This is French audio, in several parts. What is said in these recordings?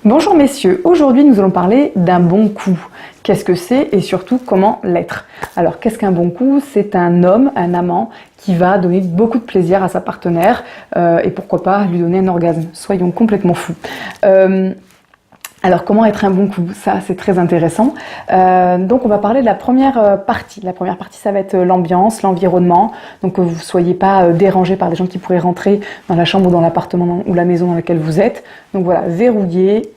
Bonjour messieurs, aujourd'hui nous allons parler d'un bon coup. Qu'est-ce que c'est et surtout comment l'être? Alors qu'est-ce qu'un bon coup? C'est un homme, un amant qui va donner beaucoup de plaisir à sa partenaire et pourquoi pas lui donner un orgasme. Soyons complètement fous. Alors comment être un bon coup? Ça c'est très intéressant. Donc on va parler de la première partie. La première partie ça va être l'ambiance, l'environnement. Donc que vous ne soyez pas dérangé par des gens qui pourraient rentrer dans la chambre ou dans l'appartement ou la maison dans laquelle vous êtes. Donc voilà, verrouillez.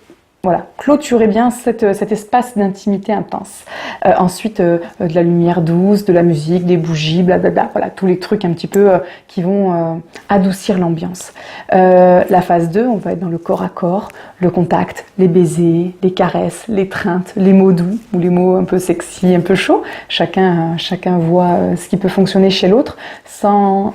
Voilà, clôturez bien cet espace d'intimité intense. Ensuite, de la lumière douce, de la musique, des bougies, blablabla. Voilà, tous les trucs un petit peu qui vont adoucir l'ambiance. La phase 2, on va être dans le corps à corps, le contact, les baisers, les caresses, l'étreinte, les mots doux ou les mots un peu sexy, un peu chauds. Chacun voit ce qui peut fonctionner chez l'autre sans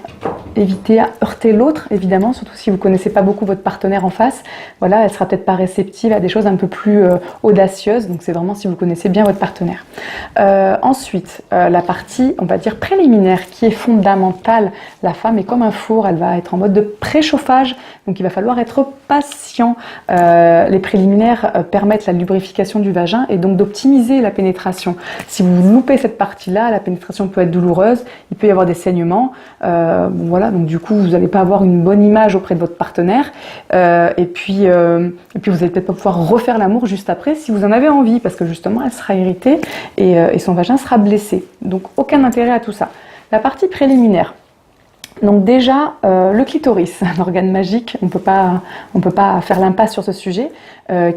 éviter à heurter l'autre, évidemment, surtout si vous ne connaissez pas beaucoup votre partenaire en face. Voilà, elle sera peut-être pas réceptive à des choses un peu plus audacieuses, donc c'est vraiment si vous connaissez bien votre partenaire. Ensuite, la partie, on va dire, préliminaire, qui est fondamentale. La femme est comme un four, elle va être en mode de préchauffage, donc il va falloir être patient. Les préliminaires permettent la lubrification du vagin et donc d'optimiser la pénétration. Si vous loupez cette partie-là, la pénétration peut être douloureuse, il peut y avoir des saignements, bon, voilà, donc du coup vous n'allez pas avoir une bonne image auprès de votre partenaire, et puis vous allez peut-être pas pouvoir refaire l'amour juste après si vous en avez envie, parce que justement elle sera irritée et son vagin sera blessé. Donc aucun intérêt à tout ça. La partie préliminaire. Donc déjà, le clitoris, un organe magique, on peut pas faire l'impasse sur ce sujet,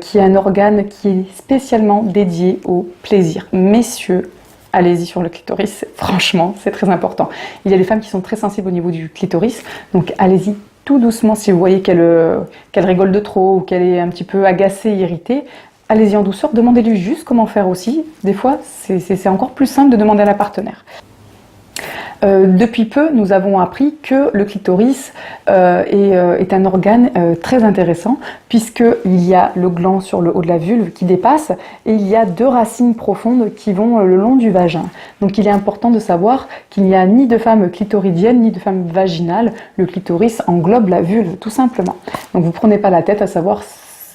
qui est un organe qui est spécialement dédié au plaisir. Messieurs, allez-y sur le clitoris, franchement, c'est très important. Il y a des femmes qui sont très sensibles au niveau du clitoris, donc allez-y tout doucement si vous voyez qu'elle rigole de trop ou qu'elle est un petit peu agacée, irritée. Allez-y en douceur, demandez-lui juste comment faire aussi. Des fois, c'est encore plus simple de demander à la partenaire. Depuis peu, nous avons appris que le clitoris est un organe très intéressant, puisqu'il y a le gland sur le haut de la vulve qui dépasse et il y a deux racines profondes qui vont le long du vagin. Donc il est important de savoir qu'il n'y a ni de femme clitoridienne ni de femme vaginale. Le clitoris englobe la vulve tout simplement. Donc vous ne prenez pas la tête à savoir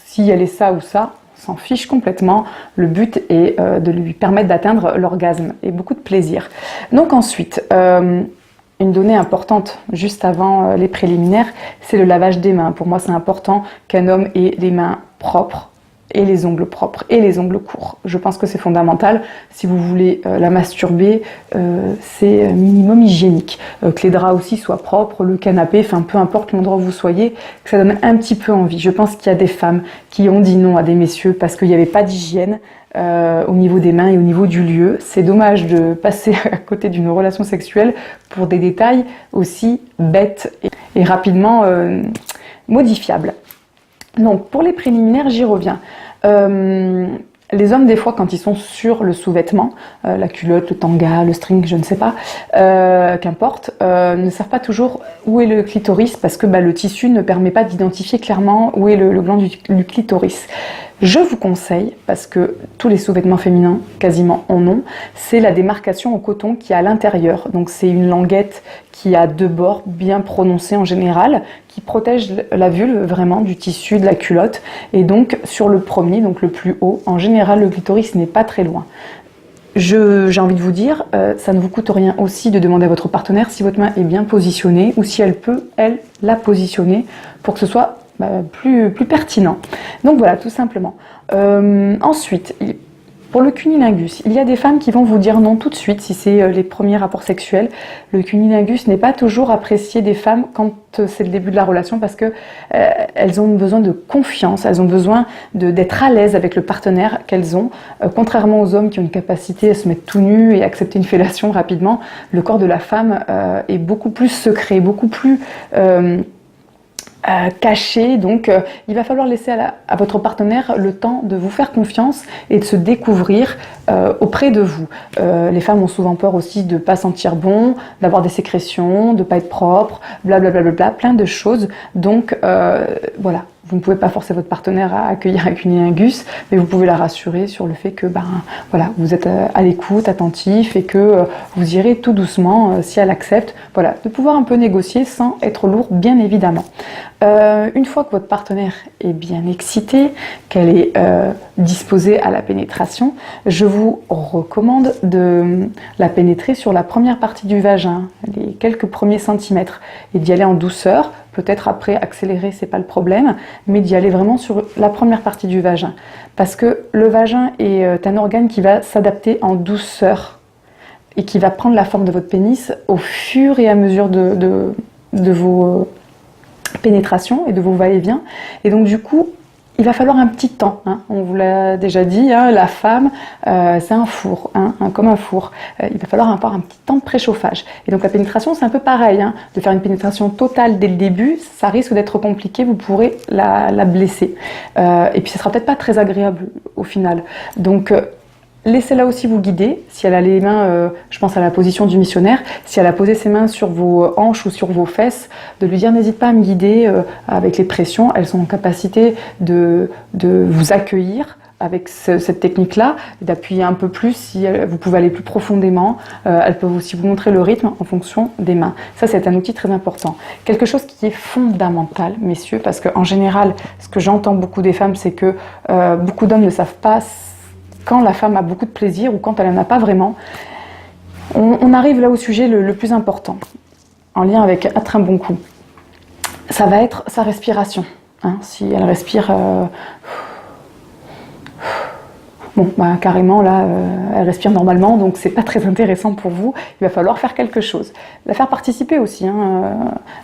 si elle est ça ou ça. S'en fiche complètement. Le but est de lui permettre d'atteindre l'orgasme et beaucoup de plaisir. Donc ensuite, une donnée importante juste avant les préliminaires, c'est le lavage des mains. Pour moi, c'est important qu'un homme ait les mains propres et les ongles propres et les ongles courts. Je pense que c'est fondamental. Si vous voulez la masturber, c'est minimum hygiénique. Que les draps aussi soient propres, le canapé, enfin peu importe l'endroit où vous soyez, que ça donne un petit peu envie. Je pense qu'il y a des femmes qui ont dit non à des messieurs parce qu'il n'y avait pas d'hygiène au niveau des mains et au niveau du lieu. C'est dommage de passer à côté d'une relation sexuelle pour des détails aussi bêtes et rapidement modifiables. Donc pour les préliminaires, j'y reviens. Les hommes, des fois, quand ils sont sur le sous-vêtement, la culotte, le tanga, le string, je ne sais pas, qu'importe, ne savent pas toujours où est le clitoris parce que le tissu ne permet pas d'identifier clairement où est le gland du clitoris. Je vous conseille, parce que tous les sous-vêtements féminins quasiment en ont, c'est la démarcation au coton qui est à l'intérieur. Donc c'est une languette qui a deux bords bien prononcés en général, qui protège la vulve vraiment du tissu de la culotte. Et donc sur le premier, donc le plus haut, en général le clitoris n'est pas très loin. J'ai envie de vous dire, ça ne vous coûte rien aussi de demander à votre partenaire si votre main est bien positionnée ou si elle peut, elle, la positionner pour que ce soit plus pertinent. Donc voilà, tout simplement. Ensuite, pour le cunnilingus, il y a des femmes qui vont vous dire non tout de suite si c'est les premiers rapports sexuels. Le cunnilingus n'est pas toujours apprécié des femmes quand c'est le début de la relation parce que elles ont besoin de confiance, elles ont besoin d'être à l'aise avec le partenaire qu'elles ont. Contrairement aux hommes qui ont une capacité à se mettre tout nu et accepter une fellation rapidement, le corps de la femme est beaucoup plus secret, beaucoup plus caché, donc il va falloir laisser à votre partenaire le temps de vous faire confiance et de se découvrir auprès de vous. Les femmes ont souvent peur aussi de ne pas sentir bon, d'avoir des sécrétions, de ne pas être propre, blablabla, plein de choses. Donc voilà, Vous ne pouvez pas forcer votre partenaire à accueillir un cunnilingus, mais vous pouvez la rassurer sur le fait que voilà, vous êtes à l'écoute, attentif, et que vous irez tout doucement si elle accepte. Voilà, de pouvoir un peu négocier sans être lourd, bien évidemment. Une fois que votre partenaire est bien excité, qu'elle est disposée à la pénétration, je vous recommande de la pénétrer sur la première partie du vagin, les quelques premiers centimètres, et d'y aller en douceur. Peut-être après accélérer, c'est pas le problème, mais d'y aller vraiment sur la première partie du vagin. Parce que le vagin est un organe qui va s'adapter en douceur et qui va prendre la forme de votre pénis au fur et à mesure de vos pénétrations et de vos va-et-vient. Et donc du coup, il va falloir un petit temps, hein. On vous l'a déjà dit, hein, la femme, c'est un four, hein, comme un four. Il va falloir avoir un petit temps de préchauffage. Et donc la pénétration, c'est un peu pareil, hein. De faire une pénétration totale dès le début, ça risque d'être compliqué, vous pourrez la blesser. Et puis ça sera peut-être pas très agréable au final. Donc laissez-la aussi vous guider. Si elle a les mains, je pense à la position du missionnaire, si elle a posé ses mains sur vos hanches ou sur vos fesses, de lui dire n'hésite pas à me guider avec les pressions. Elles sont en capacité de vous accueillir avec cette technique-là, d'appuyer un peu plus si vous pouvez aller plus profondément. Elles peuvent aussi vous montrer le rythme en fonction des mains. Ça, c'est un outil très important. Quelque chose qui est fondamental, messieurs, parce qu'en général, ce que j'entends beaucoup des femmes, c'est que beaucoup d'hommes ne savent pas quand la femme a beaucoup de plaisir ou quand elle n'en a pas vraiment. On arrive là au sujet le plus important, en lien avec un très bon coup. Ça va être sa respiration. Hein, si elle respire... carrément, là, elle respire normalement, donc c'est pas très intéressant pour vous. Il va falloir faire quelque chose. La faire participer aussi.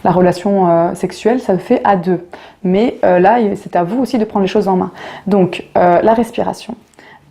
La relation sexuelle, ça se fait à deux. Mais là, c'est à vous aussi de prendre les choses en main. Donc, la respiration.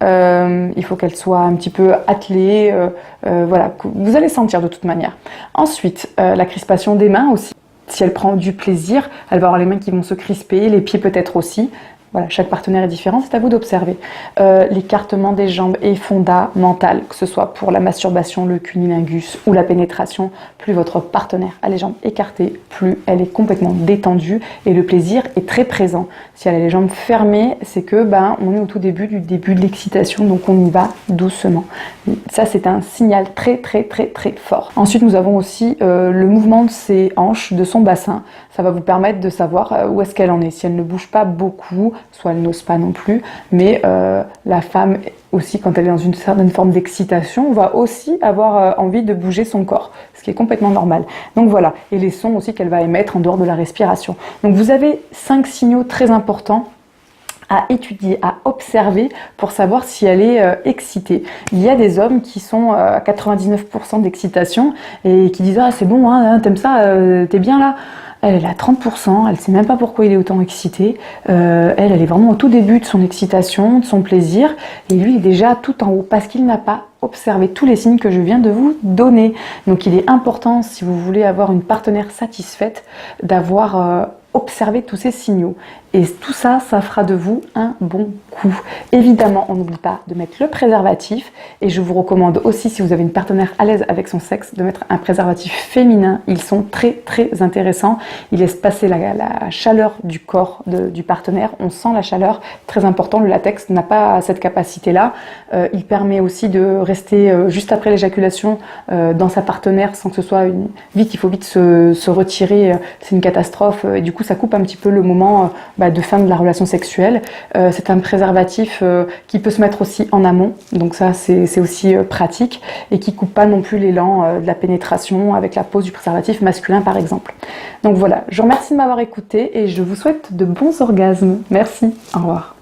Il faut qu'elle soit un petit peu attelée, voilà, vous allez sentir de toute manière. Ensuite, la crispation des mains aussi. Si elle prend du plaisir, elle va avoir les mains qui vont se crisper, les pieds peut-être aussi. Voilà, chaque partenaire est différent, c'est à vous d'observer. L'écartement des jambes est fondamental, que ce soit pour la masturbation, le cunnilingus ou la pénétration. Plus votre partenaire a les jambes écartées, plus elle est complètement détendue et le plaisir est très présent. Si elle a les jambes fermées, c'est que on est au tout début de l'excitation, donc on y va doucement. Ça, c'est un signal très très très très fort. Ensuite, nous avons aussi le mouvement de ses hanches, de son bassin. Ça va vous permettre de savoir où est-ce qu'elle en est. Si elle ne bouge pas beaucoup, soit elle n'ose pas non plus, mais la femme aussi, quand elle est dans une certaine forme d'excitation, va aussi avoir envie de bouger son corps, ce qui est complètement normal. Donc voilà, et les sons aussi qu'elle va émettre en dehors de la respiration. Donc vous avez 5 signaux très importants à étudier, à observer pour savoir si elle est excitée. Il y a des hommes qui sont à 99% d'excitation et qui disent « Ah, c'est bon, hein, t'aimes ça, t'es bien là ?» Elle est à 30%, elle ne sait même pas pourquoi il est autant excité. Elle est vraiment au tout début de son excitation, de son plaisir. Et lui, il est déjà tout en haut parce qu'il n'a pas observé tous les signes que je viens de vous donner. Donc il est important, si vous voulez avoir une partenaire satisfaite, d'avoir observé tous ces signaux. Et tout ça, ça fera de vous un bon coup. Évidemment, on n'oublie pas de mettre le préservatif. Et je vous recommande aussi, si vous avez une partenaire à l'aise avec son sexe, de mettre un préservatif féminin. Ils sont très très intéressants. Ils laissent passer la chaleur du corps du partenaire. On sent la chaleur, très important. Le latex n'a pas cette capacité-là. Il permet aussi de rester juste après l'éjaculation dans sa partenaire sans que ce soit vite. Il faut vite se retirer. C'est une catastrophe. Et du coup, ça coupe un petit peu le moment de fin de la relation sexuelle. C'est un préservatif qui peut se mettre aussi en amont, donc ça c'est aussi pratique, et qui coupe pas non plus l'élan de la pénétration avec la pose du préservatif masculin par exemple. Donc voilà, je vous remercie de m'avoir écouté et je vous souhaite de bons orgasmes. Merci, au revoir.